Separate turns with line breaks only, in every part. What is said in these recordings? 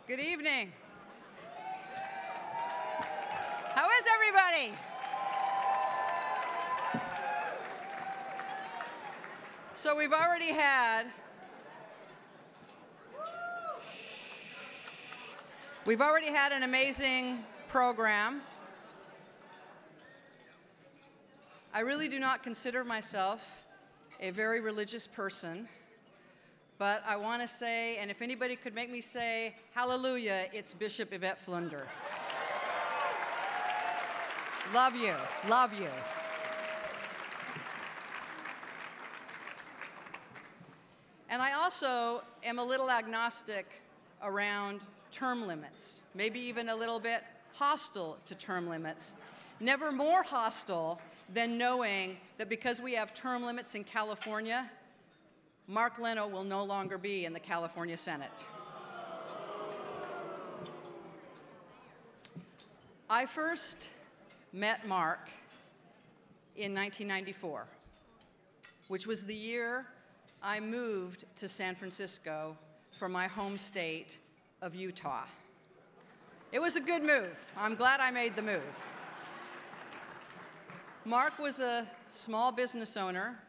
Good evening. How is everybody? So we've already had an amazing program. I really do not consider myself a very religious person, but I want to say, and if anybody could make me say hallelujah, it's Bishop Yvette Flunder. Love you, love you. And I also am a little agnostic around term limits, maybe even a little bit hostile to term limits. Never more hostile than knowing that because we have term limits in California, Mark Leno will no longer be in the California Senate. I first met Mark in 1994, which was the year I moved to San Francisco from my home state of Utah. It was a good move. I'm glad I made the move. Mark was a small business owner.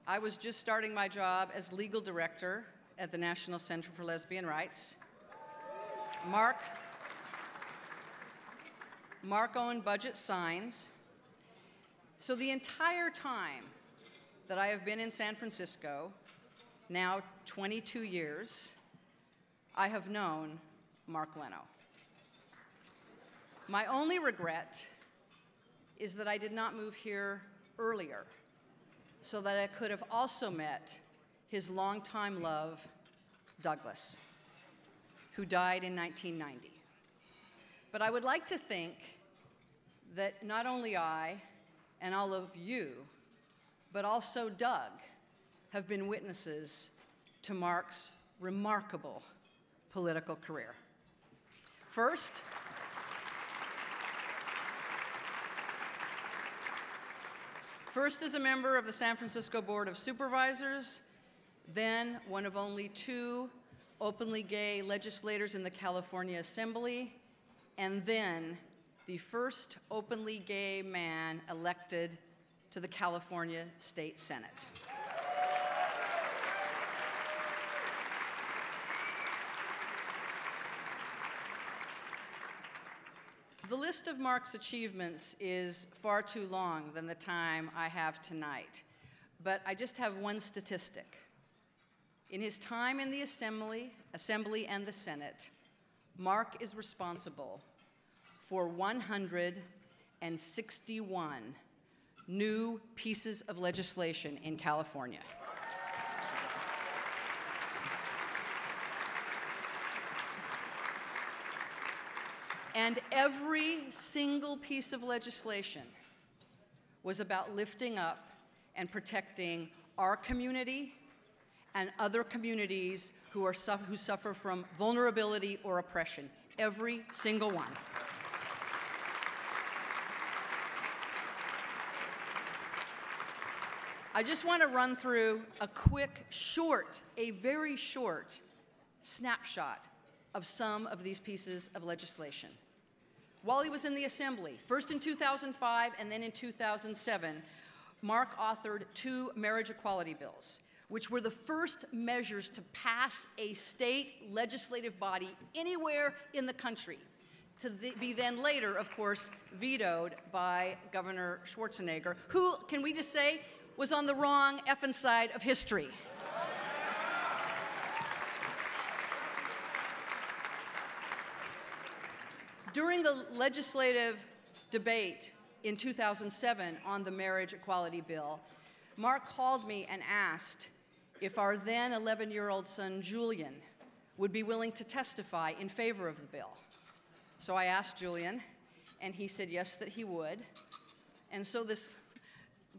I was just starting my job as legal director at the National Center for Lesbian Rights. Mark owned Budget Signs. So the entire time that I have been in San Francisco, now 22 years, I have known Mark Leno. My only regret is that I did not move here earlier so that I could have also met his longtime love, Douglas, who died in 1990. But I would like to think that not only I and all of you, but also Doug, have been witnesses to Mark's remarkable political career. First as a member of the San Francisco Board of Supervisors, then one of only 2 openly gay legislators in the California Assembly, and then the first openly gay man elected to the California State Senate. The list of Mark's achievements is far too long than the time I have tonight, but I just have one statistic. In his time in the Assembly and the Senate, Mark is responsible for 161 new pieces of legislation in California. And every single piece of legislation was about lifting up and protecting our community and other communities who suffer from vulnerability or oppression. Every single one. I just want to run through a quick, a very short snapshot of some of these pieces of legislation. While he was in the Assembly, first in 2005 and then in 2007, Mark authored 2 marriage equality bills, which were the first measures to pass a state legislative body anywhere in the country, to be then later, of course, vetoed by Governor Schwarzenegger, who, can we just say, was on the wrong effing side of history. During the legislative debate in 2007 on the marriage equality bill, Mark called me and asked if our then 11-year-old son, Julian, would be willing to testify in favor of the bill. So I asked Julian, and he said yes, that he would. And so this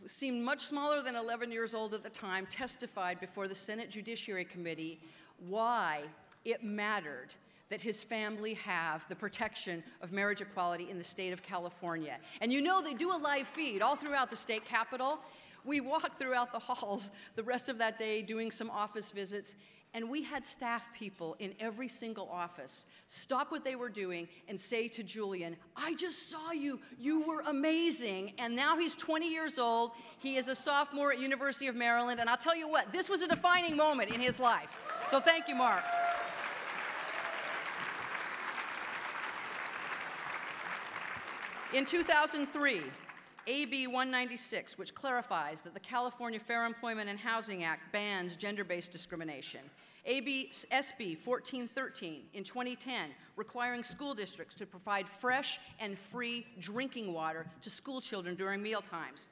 seemed much smaller than 11 years old at the time, testified before the Senate Judiciary Committee why it mattered that his family have the protection of marriage equality in the state of California. And you know they do a live feed all throughout the state capitol. We walked throughout the halls the rest of that day doing some office visits, And we had staff people in every single office stop what they were doing and say to Julian, I just saw you, you were amazing. And now he's 20 years old, he is a sophomore at University of Maryland, and I'll tell you what, this was a defining moment in his life. So thank you, Mark. In 2003, AB 196, which clarifies that the California Fair Employment and Housing Act bans gender-based discrimination. SB 1413 in 2010, requiring school districts to provide fresh and free drinking water to school children during meal times.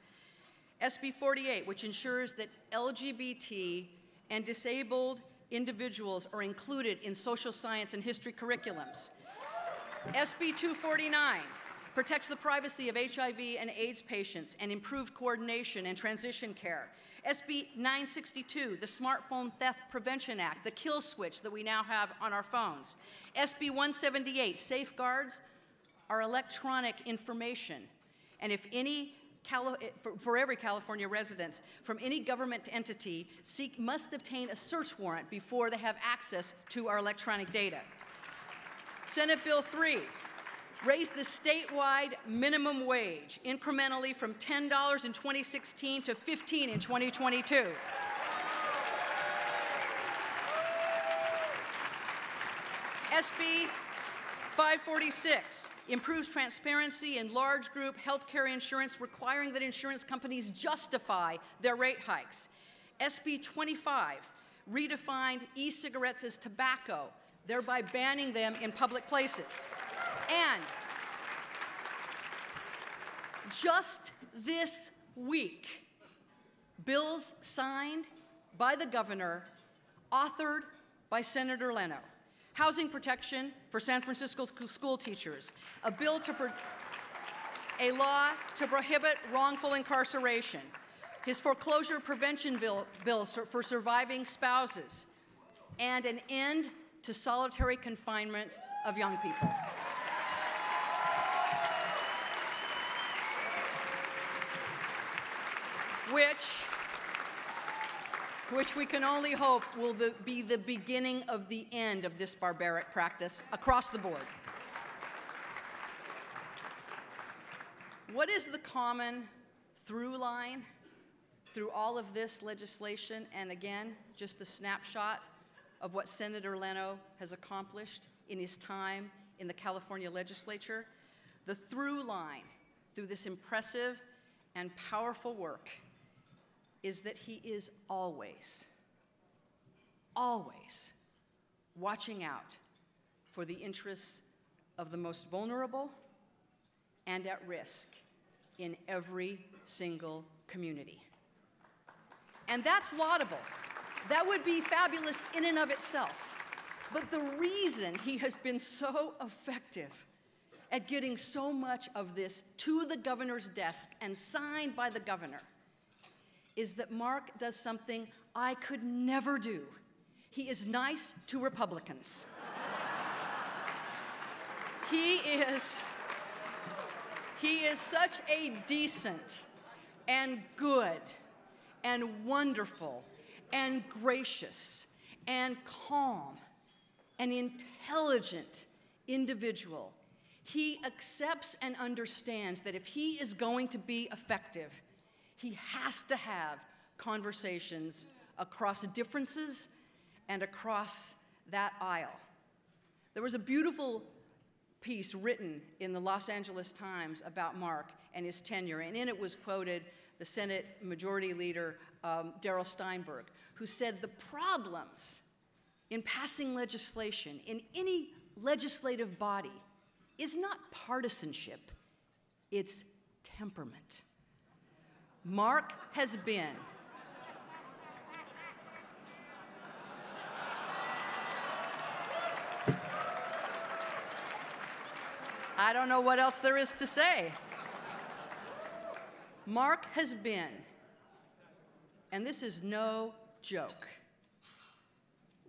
SB 48, which ensures that LGBT and disabled individuals are included in social science and history curriculums. SB 249, protects the privacy of HIV and AIDS patients and improved coordination and transition care. SB 962, the Smartphone Theft Prevention Act, the kill switch that we now have on our phones. SB 178 safeguards our electronic information. And if any, for every California resident from any government entity must obtain a search warrant before they have access to our electronic data. Senate Bill 3, raised the statewide minimum wage incrementally from $10 in 2016 to $15 in 2022. SB 546 improves transparency in large group healthcare insurance, requiring that insurance companies justify their rate hikes. SB 25 redefined e-cigarettes as tobacco, thereby banning them in public places. And just this week, bills signed by the governor, authored by Senator Leno. Housing protection for San Francisco school teachers, a law to prohibit wrongful incarceration, his foreclosure prevention bill for surviving spouses, and an end to solitary confinement of young people. Which we can only hope will be the beginning of the end of this barbaric practice across the board. What is the common through line through all of this legislation? And again, just a snapshot of what Senator Leno has accomplished in his time in the California legislature. The through line through this impressive and powerful work is that he is always, always watching out for the interests of the most vulnerable and at risk in every single community. And that's laudable. That would be fabulous in and of itself. But the reason he has been so effective at getting so much of this to the governor's desk and signed by the governor is that Mark does something I could never do. He is nice to Republicans. He is such a decent and good and wonderful and gracious and calm and intelligent individual. He accepts and understands that if he is going to be effective, he has to have conversations across differences and across that aisle. There was a beautiful piece written in the Los Angeles Times about Mark and his tenure, and in it was quoted the Senate Majority Leader, Darrell Steinberg, who said the problems in passing legislation in any legislative body is not partisanship, it's temperament. Mark has been I don't know what else there is to say. Mark has been, and this is no joke,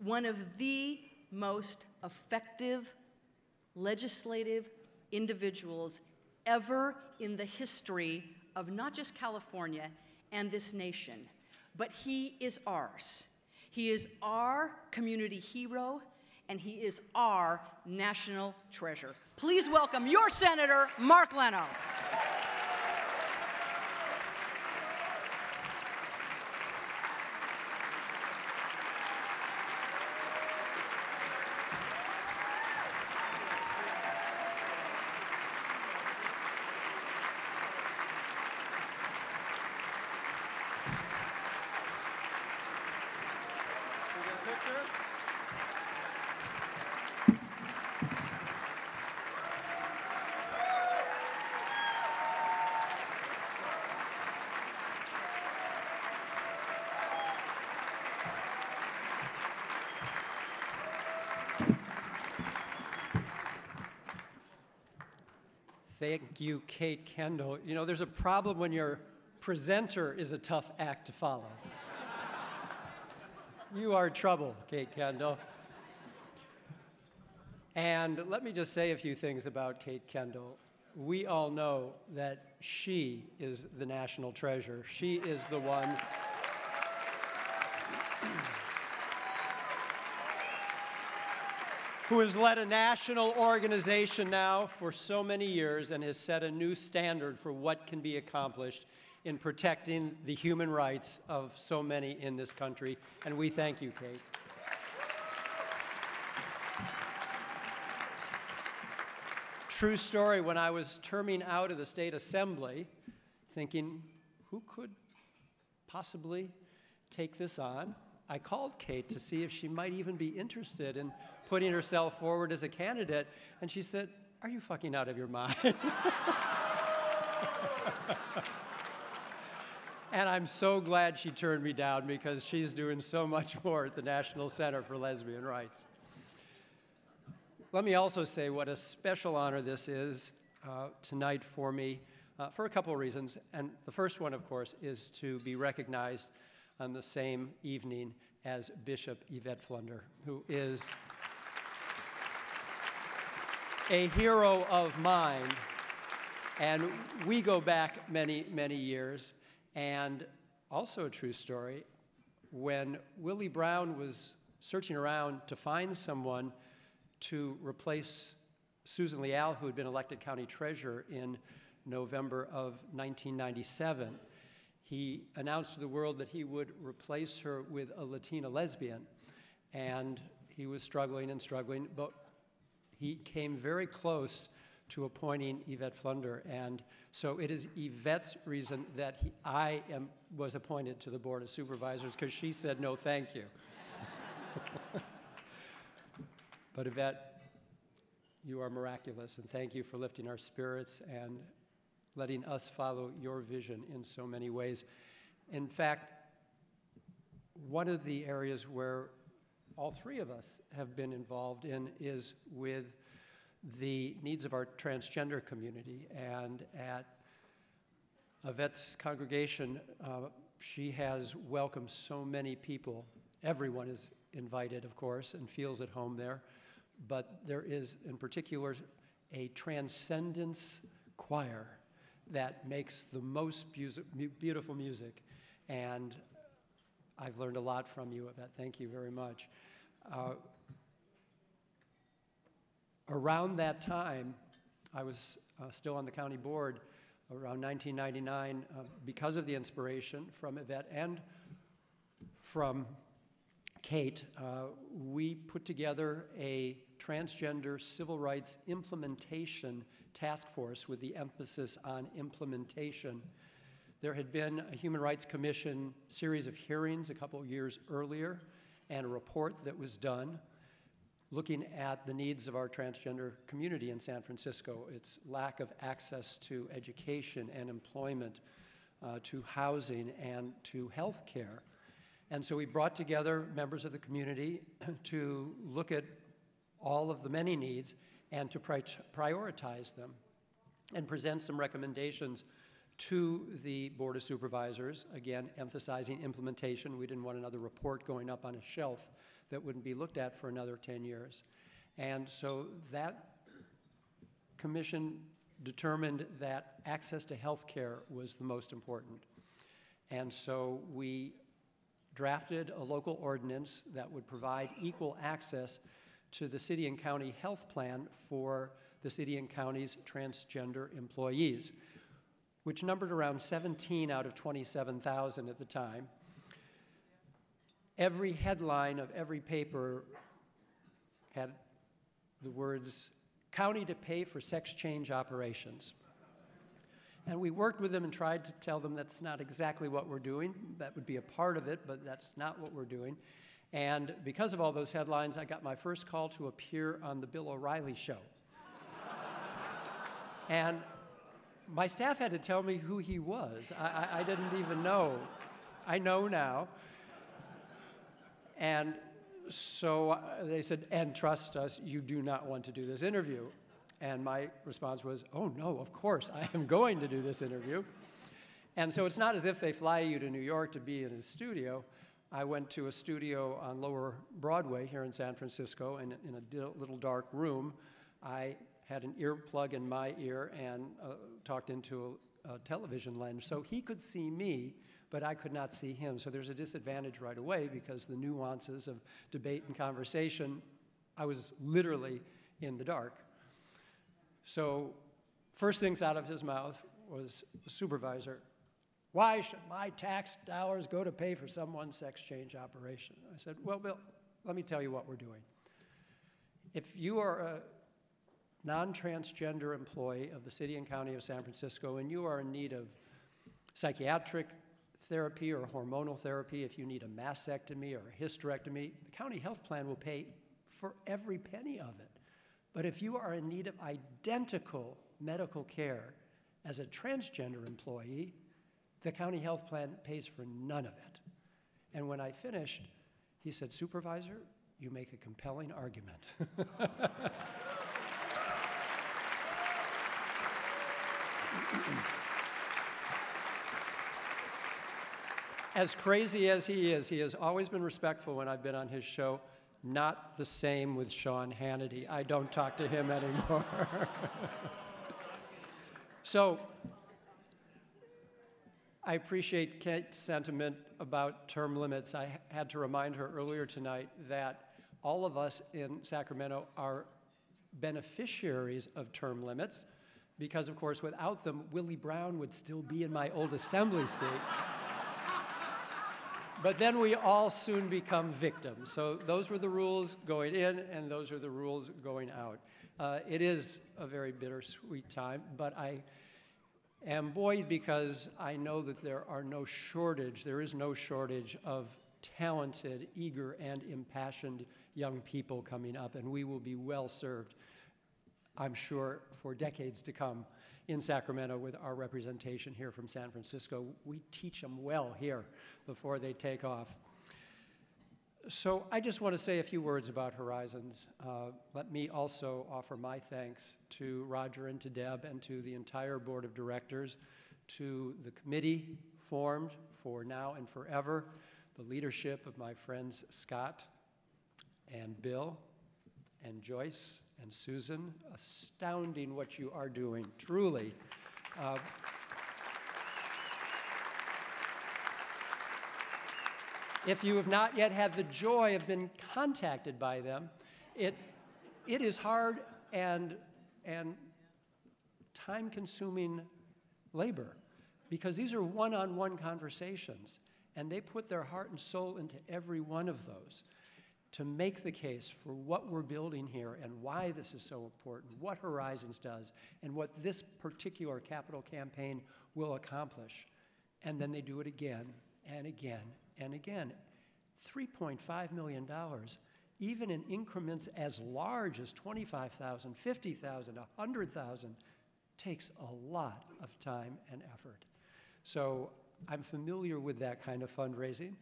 one of the most effective legislative individuals ever in the history of not just California and this nation, but he is ours. He is our community hero, and he is our national treasure. Please welcome your Senator, Mark Leno.
Thank you, Kate Kendell. You know, there's a problem when your presenter is a tough act to follow. You are trouble, Kate Kendell. And let me just say a few things about Kate Kendell. We all know that she is the national treasure. She is the one who has led a national organization now for so many years and has set a new standard for what can be accomplished in protecting the human rights of so many in this country. And we thank you, Kate. True story, when I was terming out of the State Assembly, thinking, who could possibly take this on? I called Kate to see if she might even be interested in putting herself forward as a candidate, and she said, "Are you fucking out of your mind?" And I'm so glad she turned me down, because she's doing so much more at the National Center for Lesbian Rights. Let me also say what a special honor this is tonight for me, for a couple of reasons. And the first one, of course, is to be recognized on the same evening as Bishop Yvette Flunder, who is a hero of mine. And we go back many, many years. And also a true story, when Willie Brown was searching around to find someone to replace Susan Leal, who had been elected county treasurer in November of 1997, he announced to the world that he would replace her with a Latina lesbian. And he was struggling and struggling, but he came very close to appointing Yvette Flunder. And so it is Yvette's reason that I was appointed to the Board of Supervisors, because she said, no, thank you. But Yvette, you are miraculous, and thank you for lifting our spirits and letting us follow your vision in so many ways. In fact, one of the areas where all three of us have been involved in is with the needs of our transgender community. And at Yvette's congregation, she has welcomed so many people. Everyone is invited, of course, and feels at home there. But there is, in particular, a transcendence choir that makes the most beautiful music. And I've learned a lot from you, Yvette. Thank you very much. Around that time, I was still on the county board, around 1999, because of the inspiration from Yvette and from Kate, we put together a transgender civil rights implementation task force with the emphasis on implementation. There had been a Human Rights Commission series of hearings a couple years earlier, and a report that was done looking at the needs of our transgender community in San Francisco, its lack of access to education and employment, to housing and to health care. And so we brought together members of the community to look at all of the many needs and to prioritize them and present some recommendations to the Board of Supervisors, again, emphasizing implementation. We didn't want another report going up on a shelf that wouldn't be looked at for another 10 years. And so that commission determined that access to health care was the most important. And so we drafted a local ordinance that would provide equal access to the city and county health plan for the city and county's transgender employees, which numbered around 17 out of 27,000 at the time. Every headline of every paper had the words, "County to pay for sex change operations." And we worked with them and tried to tell them that's not exactly what we're doing. That would be a part of it, but that's not what we're doing. And because of all those headlines, I got my first call to appear on the Bill O'Reilly show. And my staff had to tell me who he was. I didn't even know. I know now. And so they said, "And trust us, you do not want to do this interview." And my response was, "Oh no, of course, I am going to do this interview." And so it's not as if they fly you to New York to be in a studio. I went to a studio on Lower Broadway here in San Francisco, and in a little dark room, I had an earplug in my ear and talked into a television lens. So he could see me, but I could not see him. So there's a disadvantage right away because the nuances of debate and conversation, I was literally in the dark. So first things out of his mouth was, "Supervisor, why should my tax dollars go to pay for someone's sex change operation?" I said, "Well, Bill, let me tell you what we're doing. If you are a non-transgender employee of the city and county of San Francisco and you are in need of psychiatric therapy or hormonal therapy, if you need a mastectomy or a hysterectomy, the county health plan will pay for every penny of it. But if you are in need of identical medical care as a transgender employee, the county health plan pays for none of it." And when I finished, he said, "Supervisor, you make a compelling argument." As crazy as he has always been respectful when I've been on his show. Not the same with Sean Hannity. I don't talk to him anymore. So I appreciate Kate's sentiment about term limits. I had to remind her earlier tonight that all of us in Sacramento are beneficiaries of term limits because, of course, without them, Willie Brown would still be in my old assembly seat. But then we all soon become victims. So those were the rules going in, and those are the rules going out. It is a very bittersweet time, but I am buoyed because I know that there is no shortage of talented, eager, and impassioned young people coming up, and we will be well served, I'm sure, for decades to come in Sacramento with our representation here from San Francisco. We teach them well here before they take off. So I just want to say a few words about Horizons. Let me also offer my thanks to Roger and to Deb and to the entire board of directors, to the committee formed for now and forever, the leadership of my friends Scott and Bill and Joyce and Susan. Astounding what you are doing, truly. If you have not yet had the joy of being contacted by them, it is hard and time-consuming labor because these are one-on-one conversations, and they put their heart and soul into every one of those to make the case for what we're building here and why this is so important, what Horizons does, and what this particular capital campaign will accomplish. And then they do it again and again and again. $3.5 million, even in increments as large as 25,000, 50,000, 100,000, takes a lot of time and effort. So I'm familiar with that kind of fundraising.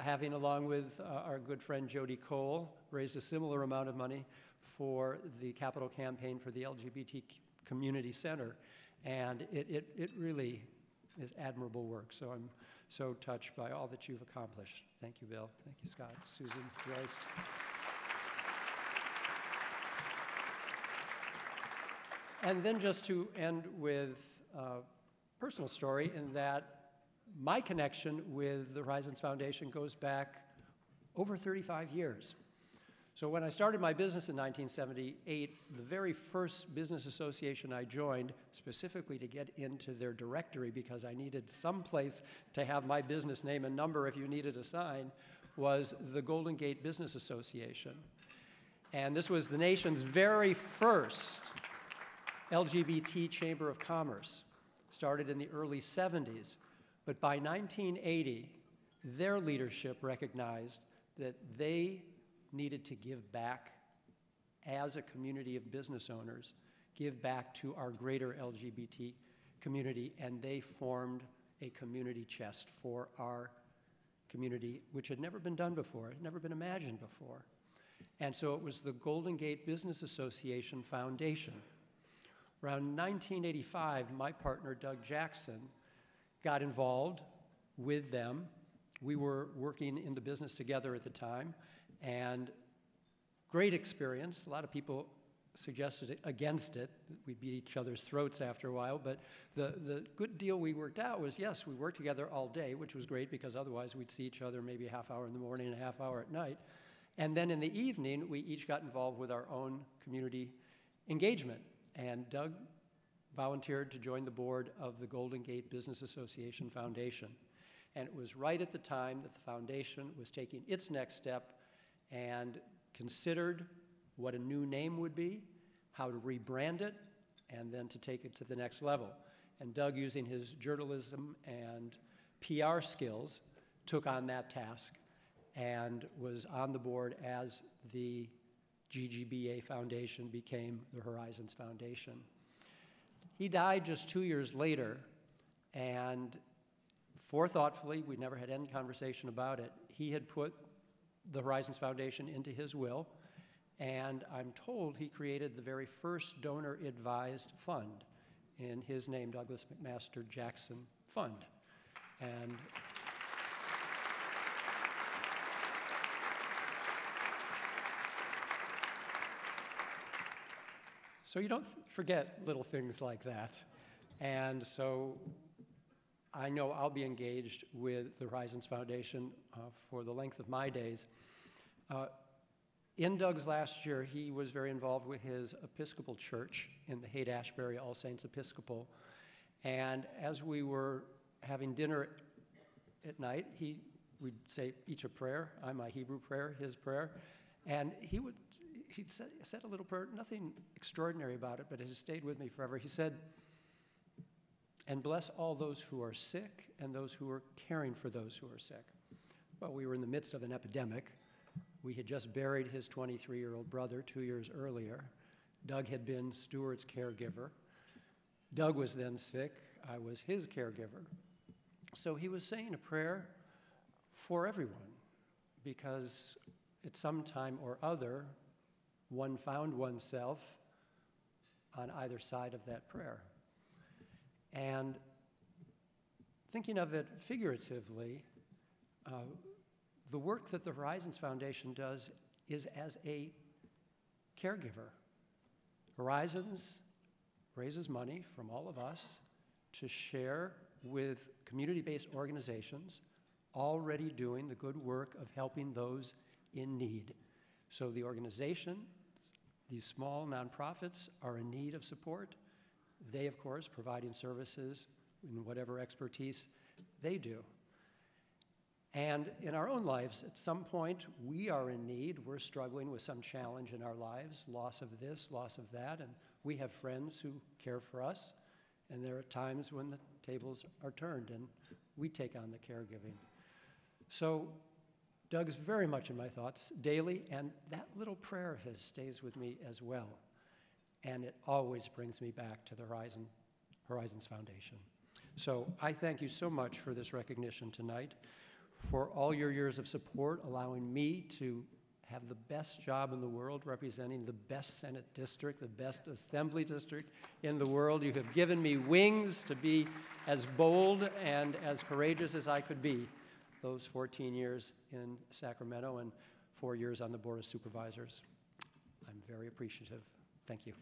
Having, along with our good friend Jody Cole, raised a similar amount of money for the capital campaign for the LGBT Community Center. And it really is admirable work. So I'm so touched by all that you've accomplished. Thank you, Bill. Thank you, Scott, Susan, Joyce. And then just to end with a personal story in that my connection with the Horizons Foundation goes back over 35 years. So when I started my business in 1978, the very first business association I joined, specifically to get into their directory because I needed some place to have my business name and number if you needed a sign, was the Golden Gate Business Association. And this was the nation's very first LGBT Chamber of Commerce. Started in the early 70s. But by 1980, their leadership recognized that they needed to give back as a community of business owners, give back to our greater LGBT community, and they formed a community chest for our community, which had never been done before, had never been imagined before. And so it was the Golden Gate Business Association Foundation. Around 1985, my partner, Doug Jackson, got involved with them. We were working in the business together at the time, and great experience. A lot of people suggested against it. We beat each other's throats after a while, but the good deal we worked out was, yes, we worked together all day, which was great because otherwise we'd see each other maybe a half hour in the morning and a half hour at night. And then in the evening, we each got involved with our own community engagement. And Doug volunteered to join the board of the Golden Gate Business Association Foundation. And it was right at the time that the foundation was taking its next step and considered what a new name would be, how to rebrand it, and then to take it to the next level. And Doug, using his journalism and PR skills, took on that task and was on the board as the GGBA Foundation became the Horizons Foundation. He died just 2 years later, and forethoughtfully, we never had any conversation about it, he had put the Horizons Foundation into his will, and I'm told he created the very first donor-advised fund in his name, Douglas McMaster Jackson Fund. And so you don't forget little things like that. And so I know I'll be engaged with the Horizons Foundation for the length of my days. In Doug's last year, he was very involved with his Episcopal church in the Haight-Ashbury All Saints Episcopal. And as we were having dinner at night, we'd say each a prayer, my Hebrew prayer, his prayer, and he'd said a little prayer, nothing extraordinary about it, but it has stayed with me forever. He said, "And bless all those who are sick and those who are caring for those who are sick." Well, we were in the midst of an epidemic. We had just buried his 23-year-old brother 2 years earlier. Doug had been Stuart's caregiver. Doug was then sick. I was his caregiver. So he was saying a prayer for everyone because at some time or other, one found oneself on either side of that prayer. And thinking of it figuratively, the work that the Horizons Foundation does is as a caregiver. Horizons raises money from all of us to share with community-based organizations already doing the good work of helping those in need. So the organization, these small nonprofits, are in need of support. They, of course, providing services in whatever expertise they do. And in our own lives, at some point, we are in need. We're struggling with some challenge in our lives, loss of this, loss of that, and we have friends who care for us. And there are times when the tables are turned and we take on the caregiving. So Doug's very much in my thoughts daily, and that little prayer of his stays with me as well. And it always brings me back to the Horizons Foundation. So I thank you so much for this recognition tonight, for all your years of support, allowing me to have the best job in the world, representing the best Senate district, the best Assembly district in the world. You have given me wings to be as bold and as courageous as I could be those 14 years in Sacramento and 4 years on the Board of Supervisors. I'm very appreciative. Thank you.